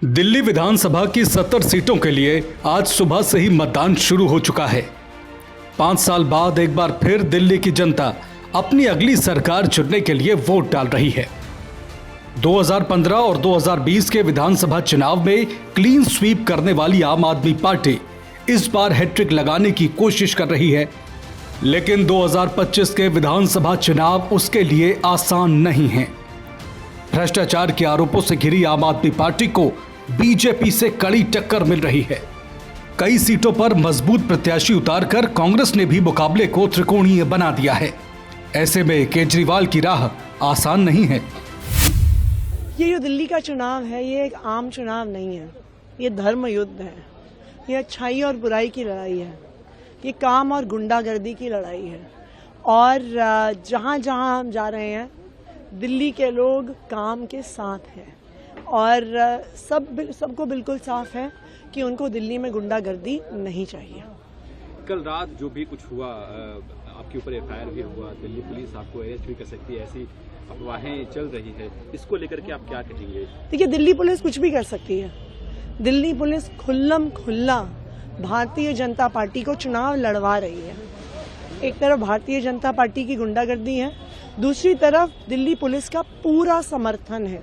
दिल्ली विधानसभा की 70 सीटों के लिए आज सुबह से ही मतदान शुरू हो चुका है। 5 साल बाद एक बार फिर दिल्ली की जनता अपनी अगली सरकार चुनने के लिए वोट डाल रही है। 2015 और 2020 के विधानसभा चुनाव में क्लीन स्वीप करने वाली आम आदमी पार्टी इस बार हैट्रिक लगाने की कोशिश कर रही है, लेकिन 2025 के विधानसभा चुनाव उसके लिए आसान नहीं है। भ्रष्टाचार के आरोपों से घिरी आम आदमी पार्टी को बीजेपी से कड़ी टक्कर मिल रही है। कई सीटों पर मजबूत प्रत्याशी उतारकर कांग्रेस ने भी मुकाबले को त्रिकोणीय बना दिया है। ऐसे में केजरीवाल की राह आसान नहीं है। ये जो दिल्ली का चुनाव है, ये एक आम चुनाव नहीं है। ये धर्म युद्ध है। ये अच्छाई और बुराई की लड़ाई है। ये काम और गुंडागर्दी की लड़ाई है। और जहां जहां हम जा रहे हैं, दिल्ली के लोग काम के साथ हैं और सबको बिल्कुल साफ है कि उनको दिल्ली में गुंडागर्दी नहीं चाहिए। कल रात जो भी कुछ हुआ, आपके ऊपर एफआईआर भी हुआ, दिल्ली पुलिस आपको अरेस्ट भी कर सकती है, ऐसी अफवाहें चल रही है, इसको लेकर के आप क्या कहेंगे? देखिए, दिल्ली पुलिस कुछ भी कर सकती है। दिल्ली पुलिस खुल्लम खुल्ला भारतीय जनता पार्टी को चुनाव लड़वा रही है। एक तरफ भारतीय जनता पार्टी की गुंडागर्दी है, दूसरी तरफ दिल्ली पुलिस का पूरा समर्थन है।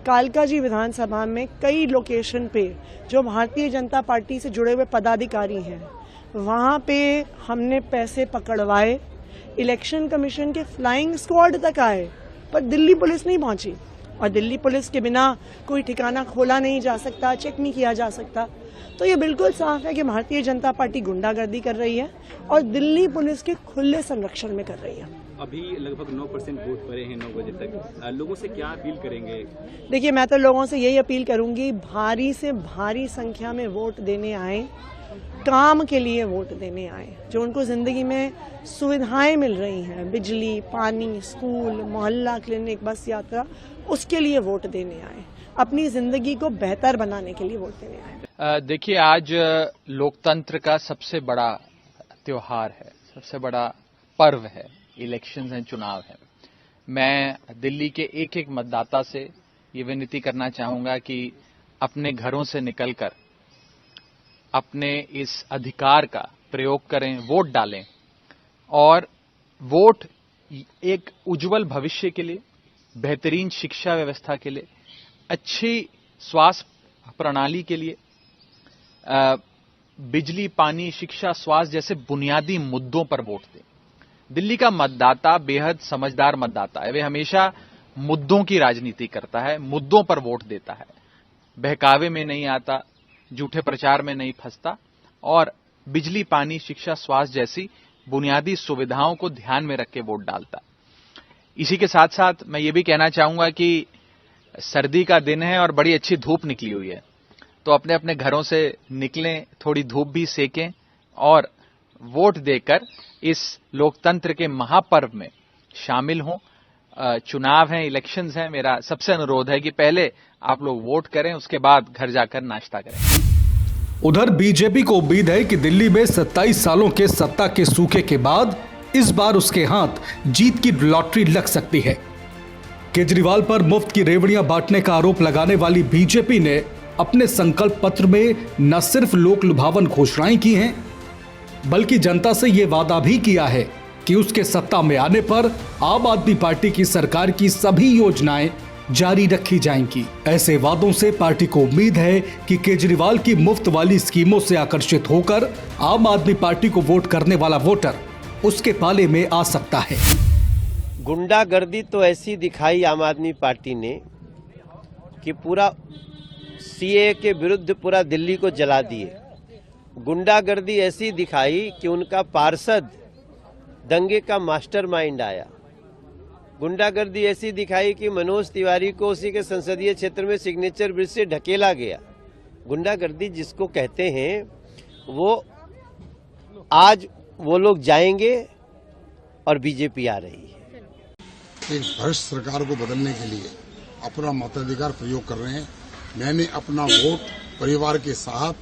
कालकाजी विधानसभा में कई लोकेशन पे जो भारतीय जनता पार्टी से जुड़े हुए पदाधिकारी हैं, वहां पे हमने पैसे पकड़वाए। इलेक्शन कमीशन के फ्लाइंग स्क्वाड तक आए, पर दिल्ली पुलिस नहीं पहुंची। और दिल्ली पुलिस के बिना कोई ठिकाना खोला नहीं जा सकता, चेक नहीं किया जा सकता। तो ये बिल्कुल साफ है कि भारतीय जनता पार्टी गुंडागर्दी कर रही है और दिल्ली पुलिस के खुले संरक्षण में कर रही है। अभी लगभग 9% वोट पड़े हैं 9 बजे तक। लोगों से क्या अपील करेंगे? देखिए, मैं तो लोगों से यही अपील करूंगी, भारी से भारी संख्या में वोट देने आए, काम के लिए वोट देने आए। जो उनको जिंदगी में सुविधाएं मिल रही हैं, बिजली, पानी, स्कूल, मोहल्ला क्लिनिक, बस यात्रा, उसके लिए वोट देने आए। अपनी जिंदगी को बेहतर बनाने के लिए वोट देने आए। देखिए, आज लोकतंत्र का सबसे बड़ा त्योहार है, सबसे बड़ा पर्व है, इलेक्शंस हैं, चुनाव है। मैं दिल्ली के एक एक मतदाता से ये विनती करना चाहूंगा कि अपने घरों से निकलकर अपने इस अधिकार का प्रयोग करें, वोट डालें और वोट एक उज्जवल भविष्य के लिए, बेहतरीन शिक्षा व्यवस्था के लिए, अच्छी स्वास्थ्य प्रणाली के लिए, बिजली, पानी, शिक्षा, स्वास्थ्य जैसे बुनियादी मुद्दों पर वोट दें। दिल्ली का मतदाता बेहद समझदार मतदाता है। वे हमेशा मुद्दों की राजनीति करता है, मुद्दों पर वोट देता है, बहकावे में नहीं आता, झूठे प्रचार में नहीं फंसता और बिजली, पानी, शिक्षा, स्वास्थ्य जैसी बुनियादी सुविधाओं को ध्यान में रख के वोट डालता। इसी के साथ साथ मैं ये भी कहना चाहूंगा कि सर्दी का दिन है और बड़ी अच्छी धूप निकली हुई है, तो अपने अपने घरों से निकलें, थोड़ी धूप भी सेकें और वोट देकर इस लोकतंत्र के महापर्व में शामिल हों। चुनाव हैं, इलेक्शंस हैं। मेरा सबसे अनुरोध है कि पहले आप लोग वोट करें, उसके बाद घर जाकर नाश्ता करें। उधर बीजेपी को उम्मीद है कि दिल्ली में 27 सालों के सत्ता के सूखे के बाद इस बार उसके हाथ जीत की लॉटरी लग सकती है। केजरीवाल पर मुफ्त की रेवड़ियां बांटने का आरोप लगाने वाली बीजेपी ने अपने संकल्प पत्र में न सिर्फ लोक लुभावन घोषणाएं की हैं, बल्कि जनता से यह वादा भी किया है कि उसके सत्ता में आने पर आम आदमी पार्टी की सरकार की सभी योजनाएं जारी रखी जाएंगी। ऐसे वादों से पार्टी को उम्मीद है कि केजरीवाल की मुफ्त वाली स्कीमों से आकर्षित होकर आम आदमी पार्टी को वोट करने वाला वोटर उसके पाले में आ सकता है। गुंडागर्दी तो ऐसी दिखाई आम आदमी पार्टी ने कि पूरा सीए के विरुद्ध पूरा दिल्ली को जला दिए। गुंडागर्दी ऐसी दिखाई कि उनका पार्षद दंगे का मास्टरमाइंड आया। गुंडागर्दी ऐसी दिखाई कि मनोज तिवारी को उसी के संसदीय क्षेत्र में सिग्नेचर ब्रिज से ढकेला गया। गुंडागर्दी जिसको कहते हैं, वो आज वो लोग जाएंगे और बीजेपी आ रही है। एक भ्रष्ट सरकार को बदलने के लिए अपना मताधिकार प्रयोग कर रहे हैं। मैंने अपना वोट परिवार के साथ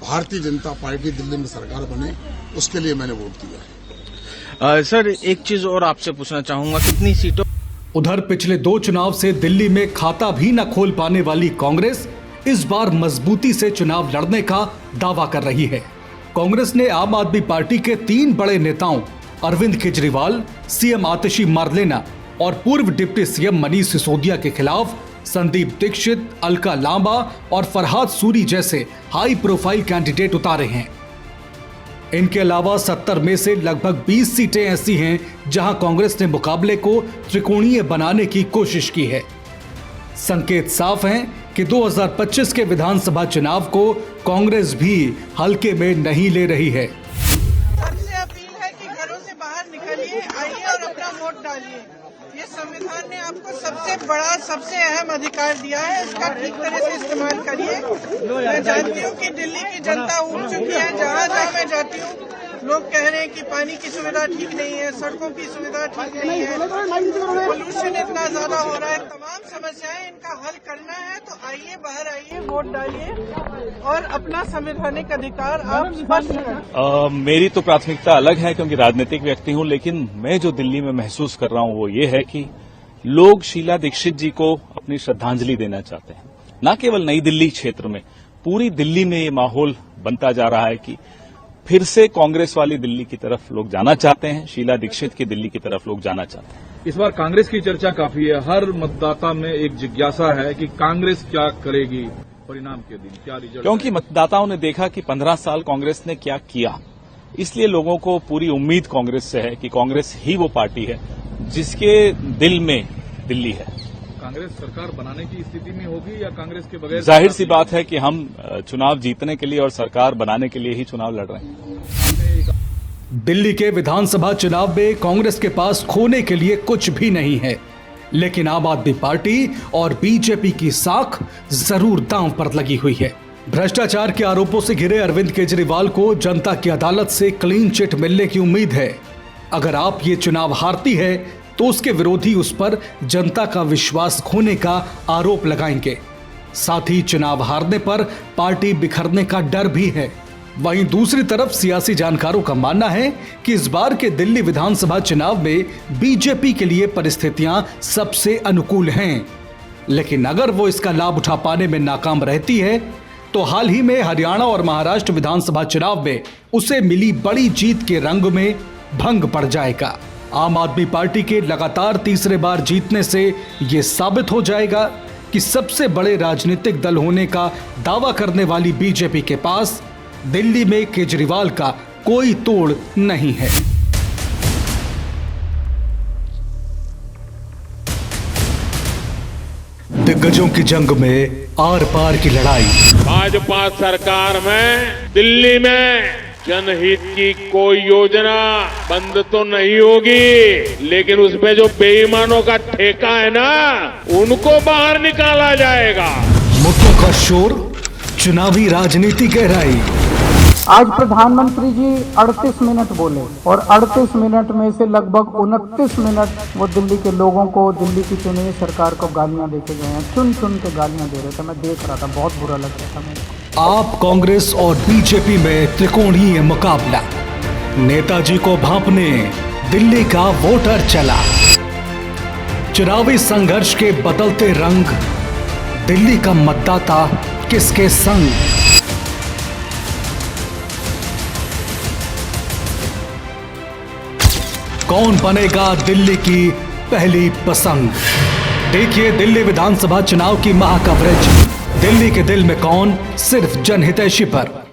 भारतीय जनता पार्टी दिल्ली में सरकार बने, उसके लिए मैंने वोट दिया है। सर, एक चीज और आपसे पूछना चाहूंगा, कितनी सीटों? उधर पिछले 2 चुनाव से दिल्ली में खाता भी न खोल पाने वाली कांग्रेस इस बार मजबूती से चुनाव लड़ने का दावा कर रही है। कांग्रेस ने आम आदमी पार्टी के 3 बड़े नेताओं अरविंद केजरीवाल, सीएम आतिशी मारलेना और पूर्व डिप्टी सीएम मनीष सिसोदिया के खिलाफ संदीप दीक्षित, अलका लांबा और फरहाद सूरी जैसे हाई प्रोफाइल कैंडिडेट उतारे हैं। इनके अलावा 70 में से लगभग 20 सीटें ऐसी हैं जहां कांग्रेस ने मुकाबले को त्रिकोणीय बनाने की कोशिश की है। संकेत साफ हैं कि 2025 के विधानसभा चुनाव को कांग्रेस भी हल्के में नहीं ले रही है। सबसे अपील है कि घरों से बाहर निकलिए, आइए और अपना वोट डालिए। ये संविधान ने आपको सबसे बड़ा, सबसे अहम अधिकार दिया है, इसका ठीक तरह से इस्तेमाल करिए। मैं जानती हूँ कि दिल्ली की जनता उठ चुकी है। जहाँ जहाँ मैं जाती हूँ लोग कह रहे हैं कि पानी की सुविधा ठीक नहीं है, सड़कों की सुविधा ठीक नहीं है, पोल्यूशन इतना ज्यादा हो रहा है। तमाम समस्याएं इनका हल करना है तो आइए, बाहर आइए, वोट डालिए और अपना संवैधानिक अधिकार आप स्पष्ट करें। मेरी तो प्राथमिकता अलग है क्योंकि राजनीतिक व्यक्ति हूं, लेकिन मैं जो दिल्ली में महसूस कर रहा हूं वो ये है कि लोग शीला दीक्षित जी को अपनी श्रद्धांजलि देना चाहते हैं। न केवल नई दिल्ली क्षेत्र में, पूरी दिल्ली में ये माहौल बनता जा रहा है कि फिर से कांग्रेस वाली दिल्ली की तरफ लोग जाना चाहते हैं, शीला दीक्षित की दिल्ली की तरफ लोग जाना चाहते हैं। इस बार कांग्रेस की चर्चा काफी है। हर मतदाता में एक जिज्ञासा है कि कांग्रेस क्या करेगी परिणाम के दिन, क्या रिजल्ट, क्योंकि मतदाताओं ने देखा कि 15 साल कांग्रेस ने क्या किया, इसलिए लोगों को पूरी उम्मीद कांग्रेस से है कि कांग्रेस ही वो पार्टी है जिसके दिल में दिल्ली है। कांग्रेस सरकार बनाने की स्थिति में होगी या कांग्रेस के बगैर? जाहिर सी बात है कि हम चुनाव जीतने के लिए और सरकार बनाने के लिए ही चुनाव लड़ रहे हैं। दिल्ली के विधानसभा चुनाव में कांग्रेस के पास खोने के लिए कुछ भी नहीं है, लेकिन आम आदमी पार्टी और बीजेपी की साख जरूर दांव पर लगी हुई है। भ्रष्टाचार के आरोपों से घिरे अरविंद केजरीवाल को जनता की अदालत से क्लीन चिट मिलने की उम्मीद है। अगर आप ये चुनाव हारती है तो उसके विरोधी उस पर जनता का विश्वास खोने का आरोप लगाएंगे। साथ ही चुनाव हारने पर पार्टी बिखरने का डर भी है। वहीं दूसरी तरफ सियासी जानकारों का मानना है कि इस बार के दिल्ली विधानसभा चुनाव में बीजेपी के लिए परिस्थितियां सबसे अनुकूल हैं, लेकिन अगर वो इसका लाभ उठा पाने में नाकाम रहती है तो हाल ही में हरियाणा और महाराष्ट्र विधानसभा चुनाव में उसे मिली बड़ी जीत के रंग में भंग पड़ जाएगा। आम आदमी पार्टी के लगातार तीसरे बार जीतने से यह साबित हो जाएगा कि सबसे बड़े राजनीतिक दल होने का दावा करने वाली बीजेपी के पास दिल्ली में केजरीवाल का कोई तोड़ नहीं है। दिग्गजों की जंग में आर पार की लड़ाई। भाजपा सरकार में दिल्ली में जनहित की कोई योजना बंद तो नहीं होगी, लेकिन उसमें जो बेईमानों का ठेका है ना, उनको बाहर निकाला जाएगा। मुद्दों का शोर, चुनावी राजनीति गहराई। आज प्रधानमंत्री जी 38 मिनट बोले और 38 मिनट में से लगभग 29 मिनट वो दिल्ली के लोगों को, दिल्ली की चुनी हुई सरकार को गालियां देके गए हैं। चुन चुन के गालियां दे रहे थे, मैं देख रहा था, बहुत बुरा लग रहा था मेरे को। आप कांग्रेस और बीजेपी में त्रिकोणीय मुकाबला। नेताजी को भांपने दिल्ली का वोटर चला। चुनावी संघर्ष के बदलते रंग, दिल्ली का मतदाता किसके संग? कौन बनेगा दिल्ली की पहली पसंद? देखिए दिल्ली विधानसभा चुनाव की महा कवरेज। दिल्ली के दिल में कौन, सिर्फ जनहितैषी पर।